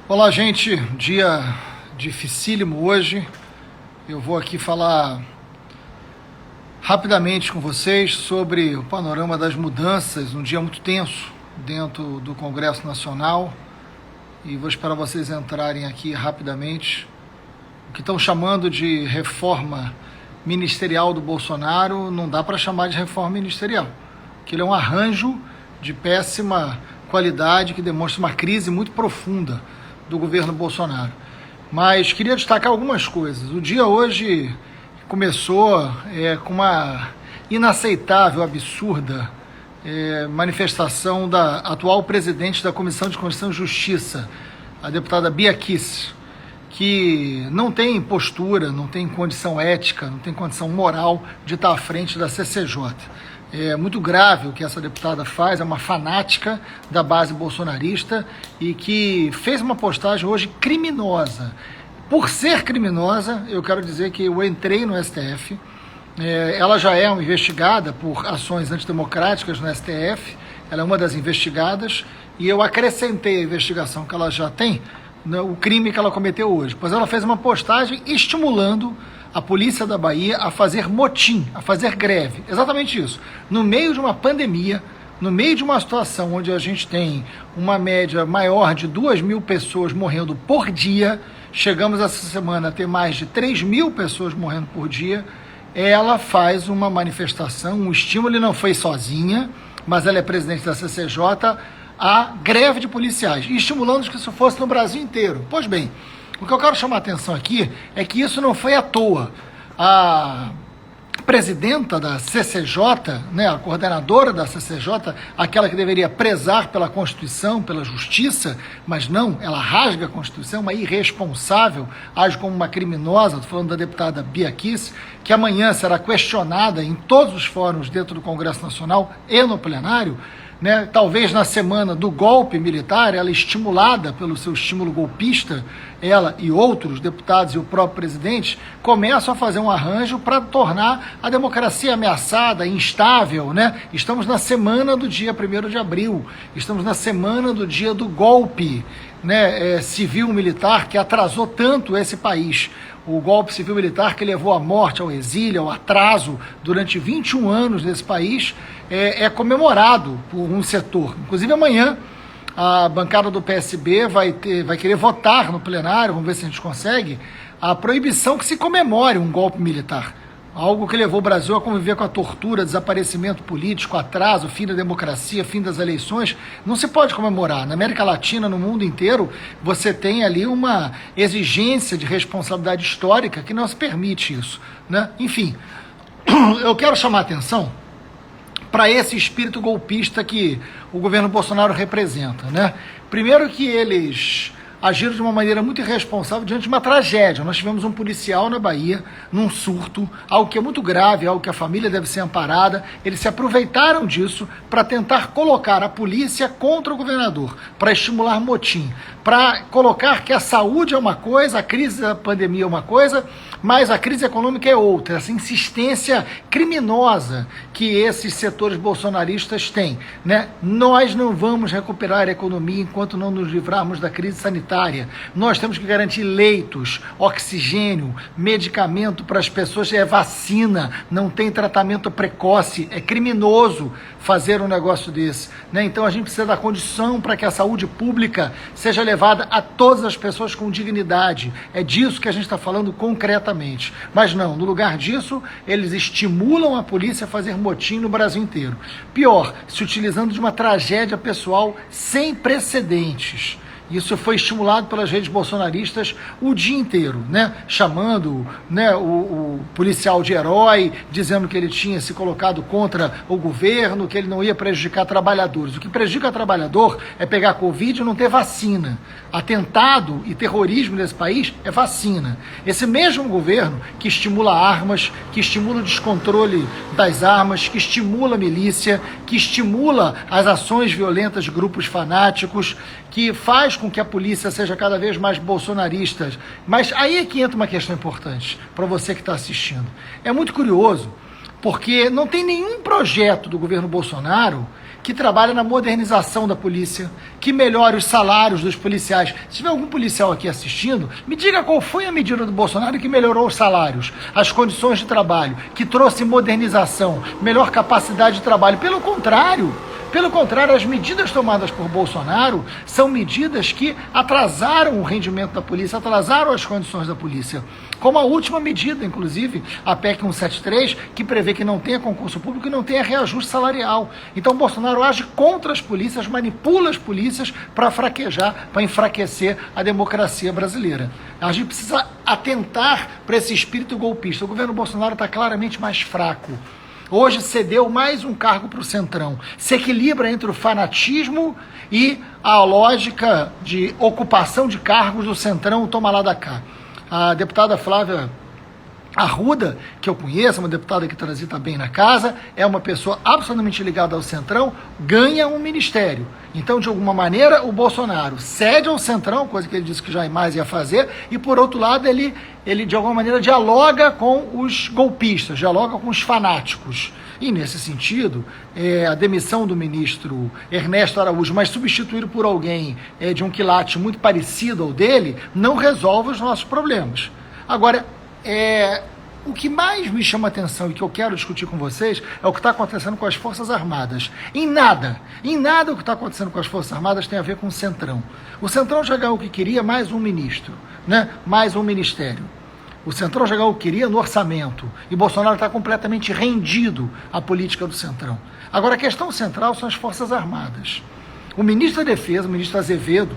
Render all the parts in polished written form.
Olá, gente. Dia dificílimo hoje. Eu vou aqui falar rapidamente com vocês sobre o panorama das mudanças, um dia muito tenso dentro do Congresso Nacional, e vou esperar vocês entrarem aqui rapidamente. O que estão chamando de reforma ministerial do Bolsonaro não dá para chamar de reforma ministerial, que ele é um arranjo de péssima qualidade que demonstra uma crise muito profunda do governo Bolsonaro. Mas queria destacar algumas coisas. O dia hoje começou com uma inaceitável, absurda manifestação da atual presidente da Comissão de Constituição e Justiça, a deputada Bia Kicis, que não tem postura, não tem condição ética, não tem condição moral de estar à frente da CCJ. É muito grave o que essa deputada faz, é uma fanática da base bolsonarista e que fez uma postagem hoje criminosa. Por ser criminosa, eu quero dizer que eu entrei no STF, ela já é uma investigada por ações antidemocráticas no STF, ela é uma das investigadas, e eu acrescentei a investigação que ela já tem, o crime que ela cometeu hoje, pois ela fez uma postagem estimulando a polícia da Bahia a fazer motim, a fazer greve, exatamente isso, no meio de uma pandemia, no meio de uma situação onde a gente tem uma média maior de 2.000 pessoas morrendo por dia, chegamos essa semana a ter mais de 3.000 pessoas morrendo por dia, ela faz uma manifestação, um estímulo, e não foi sozinha, mas ela é presidente da CCJ, a greve de policiais, estimulando que isso fosse no Brasil inteiro. Pois bem, o que eu quero chamar a atenção aqui é que isso não foi à toa. A presidenta da CCJ, a coordenadora da CCJ, aquela que deveria prezar pela Constituição, pela justiça, mas não, ela rasga a Constituição, uma irresponsável, age como uma criminosa. Estou falando da deputada Bia Kicis, que amanhã será questionada em todos os fóruns dentro do Congresso Nacional e no plenário, talvez na semana do golpe militar, ela estimulada pelo seu estímulo golpista, ela e outros deputados e o próprio presidente começam a fazer um arranjo para tornar a democracia ameaçada, instável, Estamos na semana do dia 1º de abril, estamos na semana do dia do golpe civil-militar que atrasou tanto esse país. O golpe civil-militar que levou à morte, ao exílio, ao atraso durante 21 anos nesse país, é comemorado por um setor. Inclusive amanhã a bancada do PSB vai querer votar no plenário, vamos ver se a gente consegue, a proibição que se comemore um golpe militar. Algo que levou o Brasil a conviver com a tortura, desaparecimento político, atraso, fim da democracia, fim das eleições. Não se pode comemorar. Na América Latina, no mundo inteiro, você tem ali uma exigência de responsabilidade histórica que não se permite isso. Enfim, eu quero chamar a atenção para esse espírito golpista que o governo Bolsonaro representa. Primeiro que eles agiram de uma maneira muito irresponsável diante de uma tragédia. Nós tivemos um policial na Bahia, num surto, algo que é muito grave, algo que a família deve ser amparada. Eles se aproveitaram disso para tentar colocar a polícia contra o governador, para estimular motim, para colocar que a saúde é uma coisa, a crise da pandemia é uma coisa, mas a crise econômica é outra. Essa insistência criminosa que esses setores bolsonaristas têm. Nós não vamos recuperar a economia enquanto não nos livrarmos da crise sanitária. Nós temos que garantir leitos, oxigênio, medicamento para as pessoas, vacina, não tem tratamento precoce, é criminoso fazer um negócio desse. Então a gente precisa dar condição para que a saúde pública seja levada a todas as pessoas com dignidade. É disso que a gente está falando concretamente. Mas não, no lugar disso, eles estimulam a polícia a fazer motim no Brasil inteiro. Pior, se utilizando de uma tragédia pessoal sem precedentes. Isso foi estimulado pelas redes bolsonaristas o dia inteiro, chamando o policial de herói, dizendo que ele tinha se colocado contra o governo, que ele não ia prejudicar trabalhadores. O que prejudica trabalhador é pegar Covid e não ter vacina. Atentado e terrorismo nesse país é vacina. Esse mesmo governo que estimula armas, que estimula o descontrole das armas, que estimula a milícia, que estimula as ações violentas de grupos fanáticos, que faz com que a polícia seja cada vez mais bolsonarista. Mas aí é que entra uma questão importante para você que está assistindo. É muito curioso, porque não tem nenhum projeto do governo Bolsonaro que trabalhe na modernização da polícia, que melhore os salários dos policiais. Se tiver algum policial aqui assistindo, me diga qual foi a medida do Bolsonaro que melhorou os salários, as condições de trabalho, que trouxe modernização, melhor capacidade de trabalho. Pelo contrário, as medidas tomadas por Bolsonaro são medidas que atrasaram o rendimento da polícia, atrasaram as condições da polícia. Como a última medida, inclusive, a PEC 173, que prevê que não tenha concurso público e não tenha reajuste salarial. Então, Bolsonaro age contra as polícias, manipula as polícias para fraquejar, para enfraquecer a democracia brasileira. A gente precisa atentar para esse espírito golpista. O governo Bolsonaro está claramente mais fraco. Hoje cedeu mais um cargo para o Centrão. Se equilibra entre o fanatismo e a lógica de ocupação de cargos do Centrão, o toma lá da cá. A deputada Flávia Arruda, que eu conheço, uma deputada que transita bem na casa, é uma pessoa absolutamente ligada ao Centrão, ganha um ministério. Então, de alguma maneira, o Bolsonaro cede ao Centrão, coisa que ele disse que jamais ia fazer, e por outro lado, ele de alguma maneira dialoga com os golpistas, dialoga com os fanáticos. E nesse sentido, a demissão do ministro Ernesto Araújo, mas substituído por alguém de um quilate muito parecido ao dele, não resolve os nossos problemas. Agora, o que mais me chama a atenção e que eu quero discutir com vocês é o que está acontecendo com as Forças Armadas. Em nada o que está acontecendo com as Forças Armadas tem a ver com o Centrão. O Centrão já ganhou o que queria, mais um ministro, né? Mais um ministério. O Centrão já ganhou o que queria no orçamento. E Bolsonaro está completamente rendido à política do Centrão. Agora, a questão central são as Forças Armadas. O ministro da Defesa, o ministro Azevedo,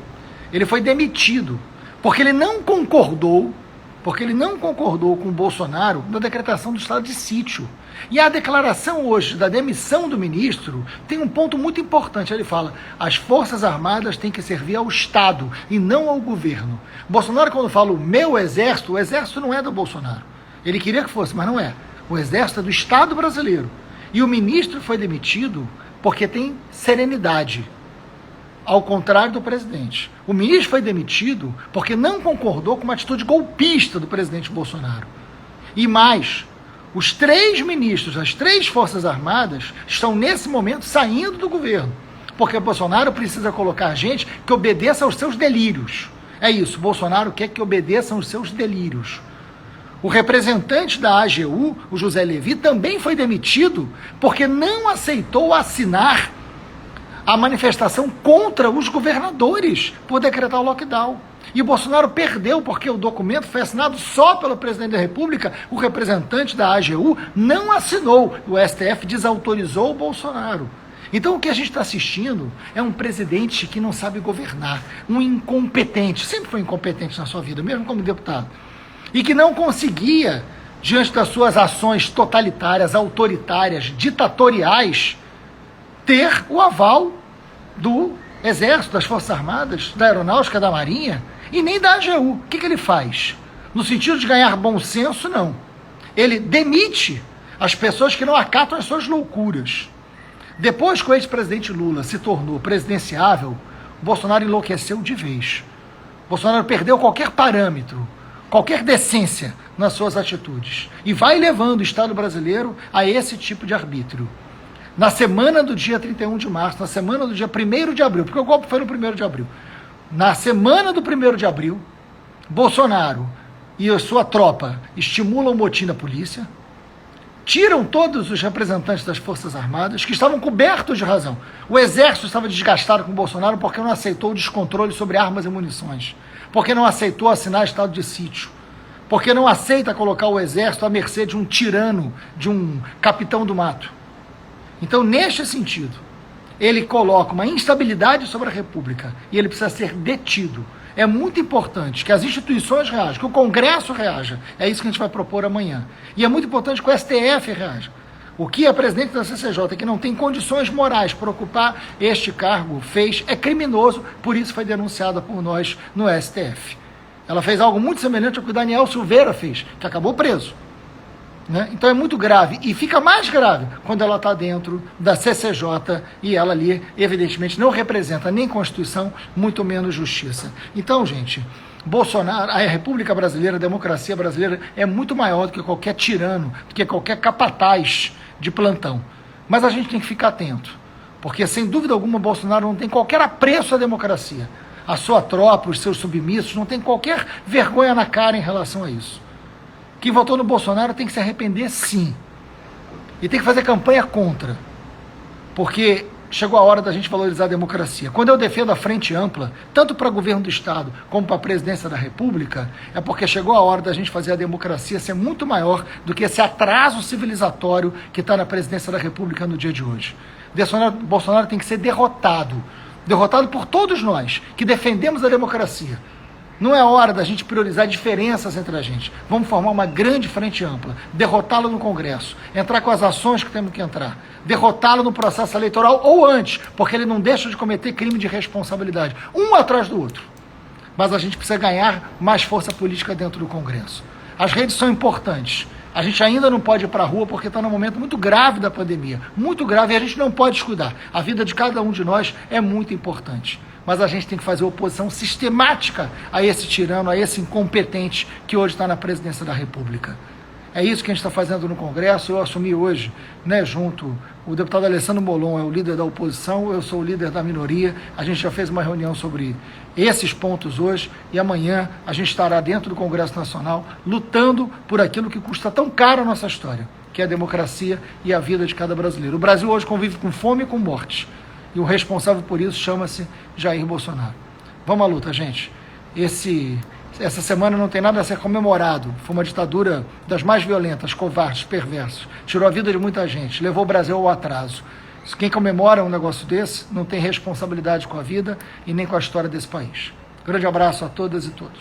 ele foi demitido porque ele não concordou com o Bolsonaro na decretação do estado de sítio. E a declaração hoje da demissão do ministro tem um ponto muito importante. Ele fala, as Forças Armadas têm que servir ao Estado e não ao governo. Bolsonaro, quando fala o meu exército, o exército não é do Bolsonaro. Ele queria que fosse, mas não é. O exército é do Estado brasileiro. E o ministro foi demitido porque tem serenidade. Ao contrário do presidente. O ministro foi demitido porque não concordou com uma atitude golpista do presidente Bolsonaro. E mais, os 3 ministros das 3 Forças Armadas estão nesse momento saindo do governo. Porque Bolsonaro precisa colocar gente que obedeça aos seus delírios. É isso, Bolsonaro quer que obedeçam aos seus delírios. O representante da AGU, o José Levi, também foi demitido porque não aceitou assinar a manifestação contra os governadores por decretar o lockdown. E o Bolsonaro perdeu porque o documento foi assinado só pelo presidente da República, o representante da AGU não assinou, o STF desautorizou o Bolsonaro. Então o que a gente está assistindo é um presidente que não sabe governar, um incompetente, sempre foi incompetente na sua vida, mesmo como deputado, e que não conseguia, diante das suas ações totalitárias, autoritárias, ditatoriais, ter o aval do Exército, das Forças Armadas, da Aeronáutica, da Marinha e nem da AGU. O que ele faz? No sentido de ganhar bom senso, não. Ele demite as pessoas que não acatam as suas loucuras. Depois que o ex-presidente Lula se tornou presidenciável, Bolsonaro enlouqueceu de vez. Bolsonaro perdeu qualquer parâmetro, qualquer decência nas suas atitudes e vai levando o Estado brasileiro a esse tipo de arbítrio. Na semana do dia 31 de março, na semana do dia 1º de abril, porque o golpe foi no 1º de abril, na semana do 1º de abril, Bolsonaro e a sua tropa estimulam o motim da polícia, tiram todos os representantes das Forças Armadas, que estavam cobertos de razão. O Exército estava desgastado com o Bolsonaro porque não aceitou o descontrole sobre armas e munições, porque não aceitou assinar estado de sítio, porque não aceita colocar o Exército à mercê de um tirano, de um capitão do mato. Então, neste sentido, ele coloca uma instabilidade sobre a República e ele precisa ser detido. É muito importante que as instituições reajam, que o Congresso reaja. É isso que a gente vai propor amanhã. E é muito importante que o STF reaja. O que a presidente da CCJ, que não tem condições morais para ocupar este cargo, fez é criminoso, por isso foi denunciada por nós no STF. Ela fez algo muito semelhante ao que o Daniel Silveira fez, que acabou preso. Né? Então é muito grave, e fica mais grave quando ela está dentro da CCJ e ela ali, evidentemente, não representa nem Constituição, muito menos justiça. Então, gente, Bolsonaro, a República Brasileira, a democracia brasileira é muito maior do que qualquer tirano, do que qualquer capataz de plantão. Mas a gente tem que ficar atento, Porque, sem dúvida alguma, Bolsonaro não tem qualquer apreço à democracia. A sua tropa, os seus submissos, não tem qualquer vergonha na cara em relação a isso. Quem votou no Bolsonaro tem que se arrepender, sim. E tem que fazer campanha contra. Porque chegou a hora da gente valorizar a democracia. Quando eu defendo a frente ampla, tanto para o governo do Estado como para a presidência da República, é porque chegou a hora da gente fazer a democracia ser muito maior do que esse atraso civilizatório que está na presidência da República no dia de hoje. Bolsonaro tem que ser derrotado. Derrotado por todos nós que defendemos a democracia. Não é hora da gente priorizar diferenças entre a gente. Vamos formar uma grande frente ampla, derrotá-lo no Congresso, entrar com as ações que temos que entrar, derrotá-lo no processo eleitoral ou antes, porque ele não deixa de cometer crime de responsabilidade, um atrás do outro. Mas a gente precisa ganhar mais força política dentro do Congresso. As redes são importantes. A gente ainda não pode ir para a rua porque está num momento muito grave da pandemia, muito grave, e a gente não pode descuidar. A vida de cada um de nós é muito importante. Mas a gente tem que fazer oposição sistemática a esse tirano, a esse incompetente que hoje está na presidência da República. É isso que a gente está fazendo no Congresso. Eu assumi hoje, junto, o deputado Alessandro Molon é o líder da oposição, eu sou o líder da minoria. A gente já fez uma reunião sobre esses pontos hoje e amanhã a gente estará dentro do Congresso Nacional lutando por aquilo que custa tão caro a nossa história, que é a democracia e a vida de cada brasileiro. O Brasil hoje convive com fome e com morte. E o responsável por isso chama-se Jair Bolsonaro. Vamos à luta, gente. Essa semana não tem nada a ser comemorado. Foi uma ditadura das mais violentas, covardes, perversos. Tirou a vida de muita gente, levou o Brasil ao atraso. Quem comemora um negócio desse não tem responsabilidade com a vida e nem com a história desse país. Grande abraço a todas e todos.